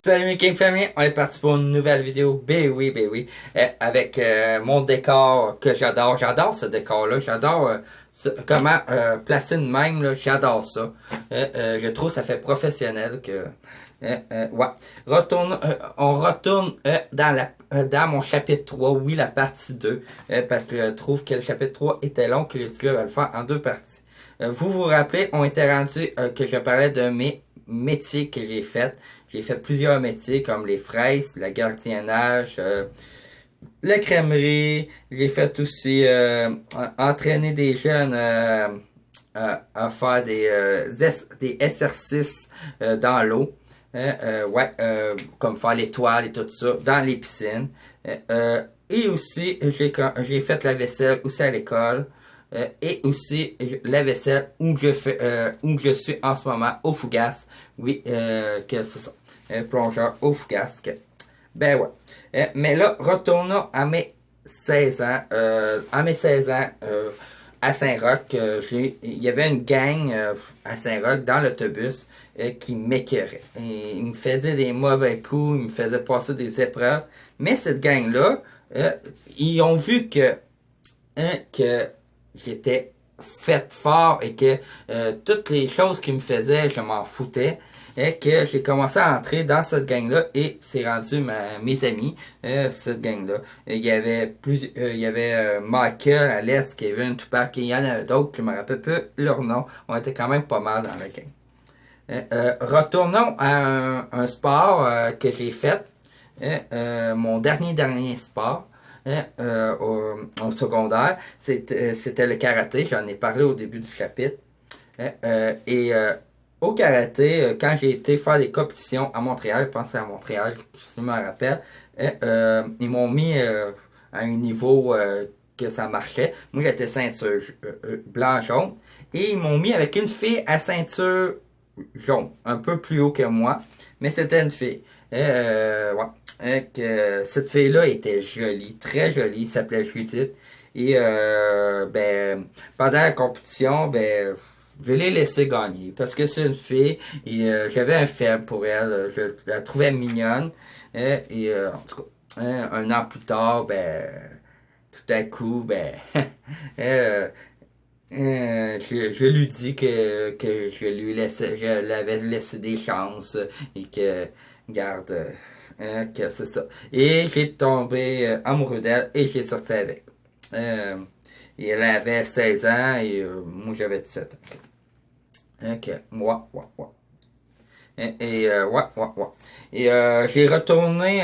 Salut mes King Family, on est parti pour une nouvelle vidéo, ben oui, avec mon décor que j'adore. J'adore ce décor-là, j'adore comment placer de même, là, j'adore ça. Je trouve que ça fait professionnel que... ouais. On retourne dans mon chapitre 3, oui, la partie 2, parce que je trouve que le chapitre 3 était long, que je vais le faire en deux parties. Vous vous rappelez, on était rendu que je parlais de mes métiers que j'ai fait. J'ai fait plusieurs métiers comme les fraises, le gardiennage, la crèmerie. J'ai fait aussi entraîner des jeunes à faire des exercices dans l'eau. Ouais, comme faire les toiles et tout ça dans les piscines. Et aussi, j'ai fait la vaisselle aussi à l'école. Et aussi la vaisselle où je suis en ce moment au Fougas. Oui, que c'est ça. Plongeur au Fougas. Ben ouais. Mais là, retournons à mes 16 ans. À Saint-Roch, il y avait une gang à Saint-Roch dans l'autobus qui m'écœurait. Ils me faisaient des mauvais coups, ils me faisaient passer des épreuves. Mais cette gang-là, ils ont vu que j'étais fait fort et que toutes les choses qu'ils me faisaient, je m'en foutais. Et que j'ai commencé à entrer dans cette gang-là et c'est rendu mes amis, cette gang-là. Il y avait Michael, Alex, Kevin, Tupac, et il y en avait d'autres, je me rappelle peu leur nom. On était quand même pas mal dans la gang. Retournons à un sport que j'ai fait. Mon dernier sport. Au secondaire, c'était le karaté. J'en ai parlé au début du chapitre. Au karaté, quand j'ai été faire des compétitions à Montréal, je pense que c'est à Montréal, je me rappelle, ils m'ont mis à un niveau que ça marchait. Moi, j'étais ceinture blanc-jaune. Et ils m'ont mis avec une fille à ceinture jaune, un peu plus haut que moi. Mais c'était une fille. Ouais. Cette fille-là était jolie, très jolie, elle s'appelait Judith. Et ben, pendant la compétition, ben, je l'ai laissé gagner parce que c'est une fille et j'avais un faible pour elle. Je la trouvais mignonne. En tout cas, un an plus tard, ben, tout à coup, ben, je lui dis que je l'avais laissé des chances et que, garde, que c'est ça. Et j'ai tombé amoureux d'elle et j'ai sorti avec. Euh, et elle avait 16 ans et moi j'avais 17 ans. Ok, ouais. Ouais. Et j'ai retourné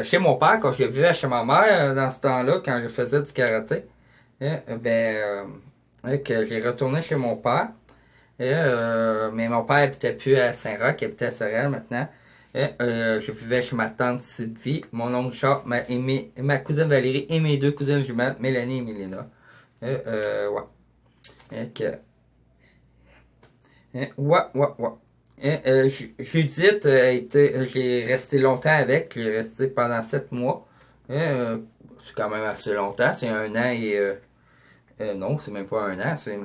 chez mon père quand je vivais chez ma mère dans ce temps-là, quand je faisais du karaté. Que j'ai retourné chez mon père. Mais mon père habitait plus à Saint-Roch, il habitait à Sorel maintenant. Je vivais chez ma tante Sylvie, mon oncle Charles, ma cousine Valérie et mes deux cousines jumelles, Mélanie et Mélina. Ouais. Que, ouais. Judith, j'ai resté longtemps avec, j'ai resté pendant 7 mois. C'est quand même assez longtemps, c'est un an et... non, c'est même pas un an, c'est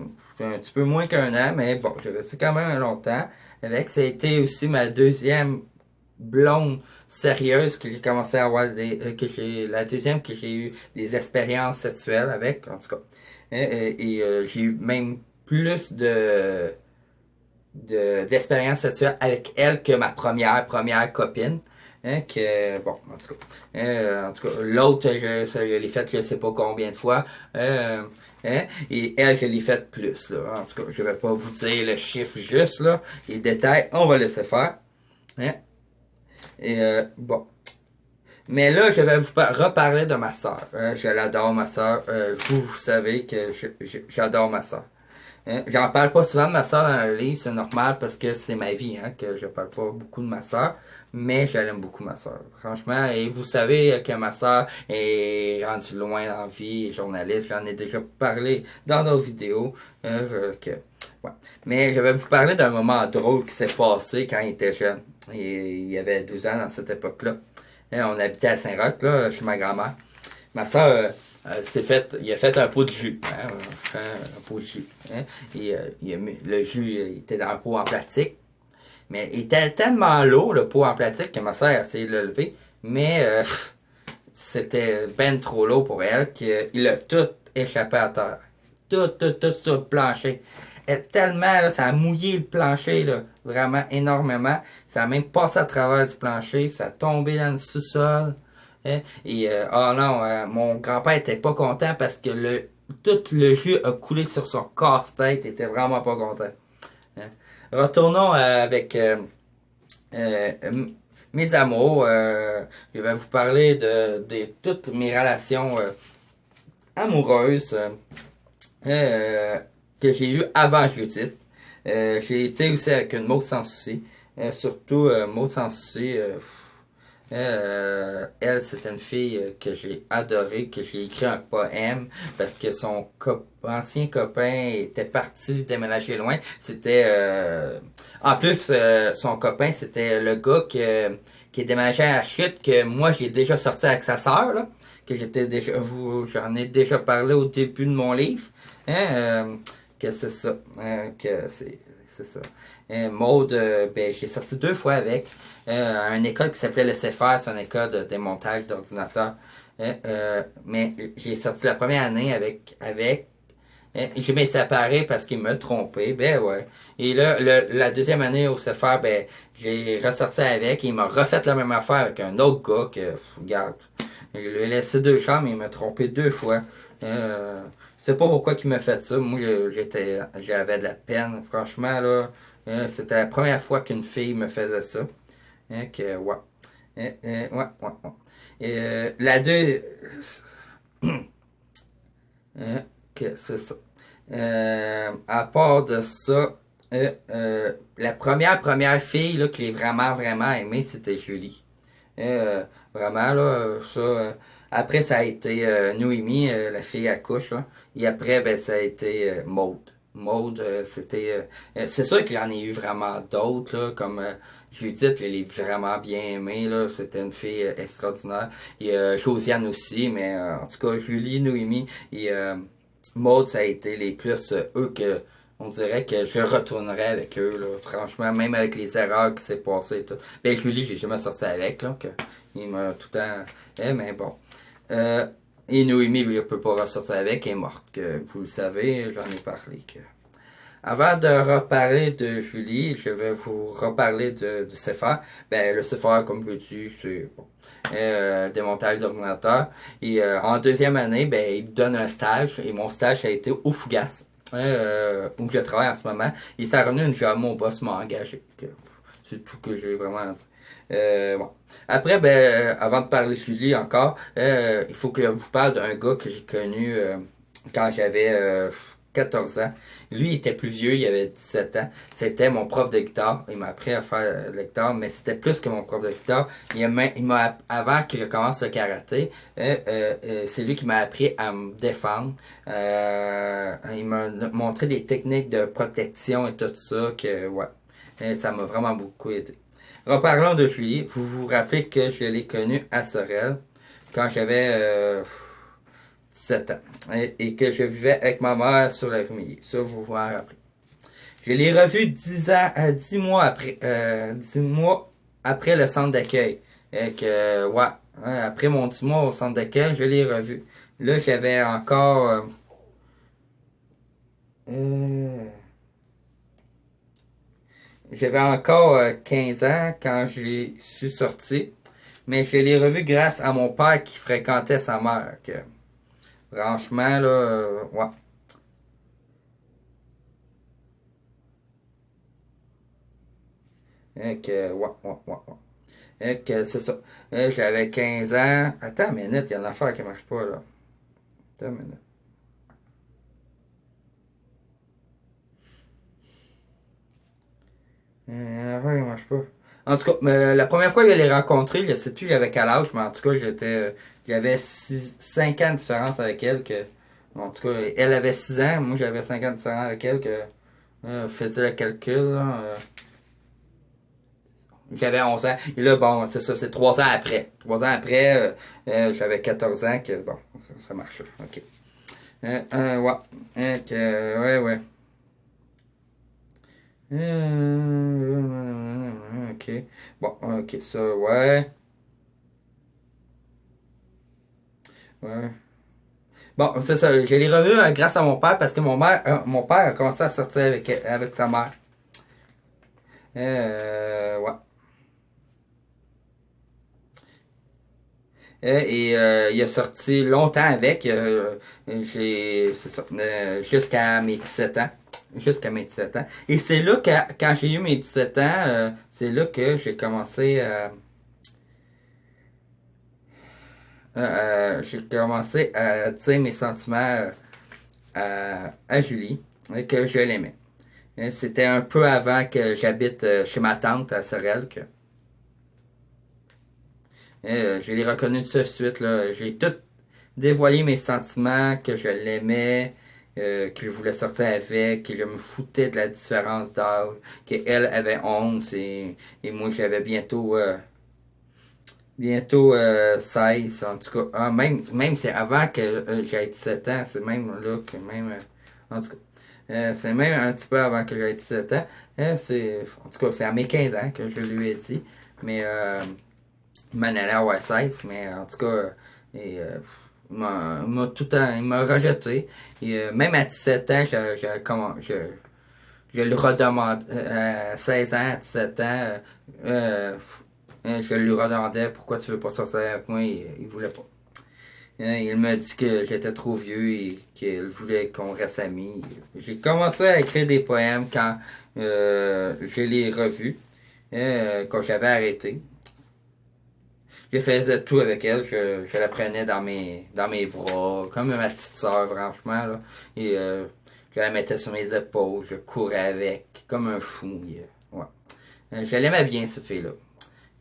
un petit peu moins qu'un an, mais bon, j'ai resté quand même longtemps avec. Ça a été aussi ma deuxième blonde sérieuse que j'ai commencé à avoir la deuxième que j'ai eu des expériences sexuelles avec, en tout cas. J'ai eu même plus d'expériences sexuelles avec elle que ma première copine. Bon, en tout cas, l'autre, je l'ai fait je sais pas combien de fois. Et elle, je l'ai fait plus, là. En tout cas, je vais pas vous dire le chiffre juste, là. Les détails, on va laisser faire. Hein? Bon. Mais là, je vais vous reparler de ma soeur. Je l'adore, ma soeur. Vous savez que j'adore ma soeur. J'en parle pas souvent de ma soeur dans le livre, c'est normal parce que c'est ma vie, hein, que je parle pas beaucoup de ma soeur, mais je l'aime beaucoup ma soeur. Franchement, et vous savez que ma soeur est rendue loin dans la vie, journaliste, j'en ai déjà parlé dans d'autres vidéos. Ouais. Mais je vais vous parler d'un moment drôle qui s'est passé quand il était jeune. Il y avait 12 ans dans cette époque-là. On habitait à Saint-Roch, là, chez ma grand-mère. Ma soeur, il a fait un pot de jus, hein, un pot de jus, hein, et le jus était dans un pot en plastique, Mais il était tellement lourd, le pot en plastique, que ma soeur a essayé de le lever. Mais c'était ben trop lourd pour elle qu'il a tout échappé à terre. Tout sur le plancher. Et tellement, là, ça a mouillé le plancher, là, vraiment énormément. Ça a même passé à travers du plancher, ça a tombé dans le sous-sol. Hein. Et, oh non, mon grand-père était pas content parce que tout le jus a coulé sur son casse-tête, il était vraiment pas content. Hein. Retournons avec euh, mes amours. Je vais vous parler de toutes mes relations amoureuses que j'ai eues avant Judith. J'ai été aussi avec une Maud Sans Souci. Surtout Maud Sans Souci. Elle, c'était une fille que j'ai adorée, que j'ai écrit un poème parce que son ancien copain était parti déménager loin. C'était en plus son copain, c'était le gars qui déménageait à la chute que moi j'ai déjà sorti avec sa sœur là, que j'en ai déjà parlé au début de mon livre. Hein, que c'est ça, que c'est ça. Maude, ben, j'ai sorti 2 fois avec. À une école qui s'appelait le CFR, c'est une école de démontage d'ordinateurs. Mais j'ai sorti la première année avec. Je m'ai séparé parce qu'il m'a trompé, ben ouais. Et là, la deuxième année au CFR, ben, j'ai ressorti avec, il m'a refait la même affaire avec un autre gars que, regarde, je lui ai laissé 2 chambres, il m'a trompé 2 fois. Je sais pas pourquoi il m'a fait ça. Moi, j'avais de la peine, franchement, là. C'était la première fois qu'une fille me faisait ça. Que, ouais. Ouais. La deux, que c'est ça. À part de ça, la première fille, là, que j'ai vraiment aimée, c'était Julie. Vraiment, là, ça, après, ça a été Noémie, la fille à couche, là. Et après, ben, ça a été Maude. Maude, c'est sûr qu'il y en a eu vraiment d'autres, là, comme Judith, je l'ai vraiment bien aimée, là. C'était une fille extraordinaire. Et Josiane aussi, mais en tout cas, Julie, Noémie et Maude, ça a été les plus eux que on dirait que je retournerais avec eux, là. Franchement, même avec les erreurs qui s'est passées et tout. Ben, Julie, j'ai jamais sorti avec, là, que il m'a tout le temps, mais bon. Euh, et Noémie, je peux pas ressortir avec, elle est morte, que vous le savez, j'en ai parlé, que. Avant de reparler de Julie, je vais vous reparler du CFA. Ben, le CFA, comme je dis, c'est bon, démontage d'ordinateur. Et en deuxième année, ben, il me donne un stage. Et mon stage a été au Fougas, où je travaille en ce moment. Et ça a revenu une job, mon boss m'a engagé. C'est tout que j'ai vraiment dit. Bon. Après, ben, avant de parler de Julie encore, il faut que je vous parle d'un gars que j'ai connu quand j'avais 14 ans. Lui, il était plus vieux, il avait 17 ans. C'était mon prof de guitare. Il m'a appris à faire de la guitare, mais c'était plus que mon prof de guitare. Avant que je commence le karaté, c'est lui qui m'a appris à me défendre. Il m'a montré des techniques de protection et tout ça, que, ouais. Et ça m'a vraiment beaucoup aidé. Reparlons de Julie. Vous vous rappelez que je l'ai connue à Sorel quand j'avais 17 ans et que je vivais avec ma mère sur la rue. Ça, vous vous en rappelez. Je l'ai revue 10 mois après, 10 mois après le centre d'accueil. Et que, ouais, hein, après mon 10 mois au centre d'accueil, je l'ai revue. Là, j'avais encore, euh, j'avais encore 15 ans quand j'ai suis sorti. Mais je l'ai revu grâce à mon père qui fréquentait sa mère. Que, franchement, là, ouais. Ouais. C'est ça. J'avais 15 ans. Attends une minute, il y a une affaire qui marche pas, là. Attends une minute. Affaire qui marche pas. En tout cas, la première fois que je l'ai rencontré, je sais plus j'avais quel âge, mais en tout cas, j'avais 5 ans de différence avec elle. Que, en tout cas, elle avait 6 ans, moi j'avais 5 ans de différence avec elle. Que, faisais le calcul, là. J'avais 11 ans. Et là, bon, c'est ça, c'est 3 ans après. 3 ans après, j'avais 14 ans, que bon, ça marche. OK. Ouais. Ouais. Ok. Bon, ok, ça, ouais. Ouais. Bon, c'est ça. Je l'ai revu grâce à mon père parce que mon père a commencé à sortir avec sa mère. Ouais. Il a sorti longtemps avec. C'est ça, jusqu'à mes 17 ans. Jusqu'à mes 17 ans. Et c'est là que, quand j'ai eu mes 17 ans, c'est là que j'ai commencé à dire mes sentiments à Julie, que je l'aimais. C'était un peu avant que j'habite chez ma tante à Sorel. Je l'ai reconnu tout de suite. Là. J'ai tout dévoilé mes sentiments, que je l'aimais, que je voulais sortir avec, que je me foutais de la différence d'âge, qu'elle avait 11 et moi j'avais bientôt 16 en tout cas. Ah, même c'est avant que j'aie 7 ans, c'est même là que même en tout cas. C'est même un petit peu avant que j'aie 17 ans. En tout cas, c'est à mes 15 ans que je lui ai dit. Mais il m'en allait avoir 16, mais en tout cas, il m'a rejeté. Et même à 17 ans, je lui redemande, à 16 ans, à 17 ans, je lui redemandais pourquoi tu veux pas sortir avec moi, il voulait pas. Il m'a dit que j'étais trop vieux et qu'il voulait qu'on reste amis. J'ai commencé à écrire des poèmes quand je l'ai revu, quand j'avais arrêté. Je faisais tout avec elle, je la prenais dans mes bras, comme ma petite sœur, franchement, là. Et je la mettais sur mes épaules, je courais avec, comme un fou. Ouais. Je l'aimais bien, cette fille-là.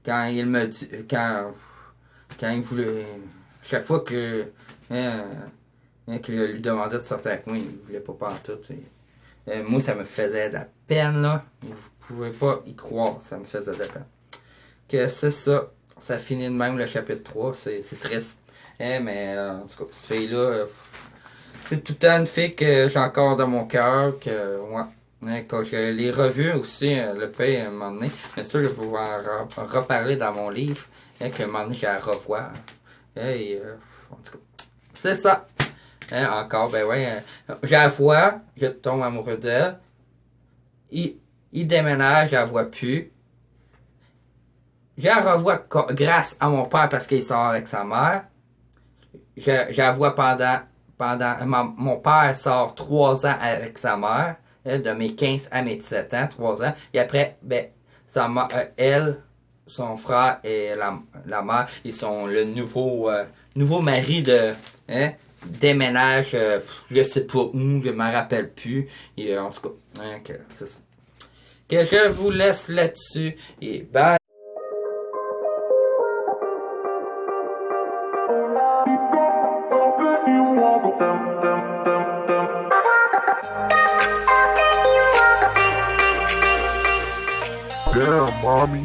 Quand il me dit, quand il voulait, chaque fois hein, que je lui demandais de sortir avec moi, il voulait pas pantoute. Moi, ça me faisait de la peine, là. Vous pouvez pas y croire, ça me faisait de la peine. Que c'est ça. Ça finit de même le chapitre 3, c'est triste. Mais en tout cas, cette fille-là, c'est tout le temps une fille que j'ai encore dans mon cœur, que ouais. Quand je l'ai revue aussi, le pays, à un moment donné, bien sûr, je vais en reparler dans mon livre, que un moment donné, j'ai à revoir. En tout cas, c'est ça. Encore, ben ouais, je la vois, je tombe amoureux d'elle. Il déménage, je la vois plus. Je la revois grâce à mon père parce qu'il sort avec sa mère. Je la vois mon père sort 3 ans avec sa mère, de mes 15 à mes 17 ans, 3 ans. Et après, ben, elle, son frère et la mère, ils sont le nouveau mari déménage, je sais pas où, je m'en rappelle plus. Et en tout cas, c'est ça. Que je vous laisse là-dessus et bye. Damn, mommy.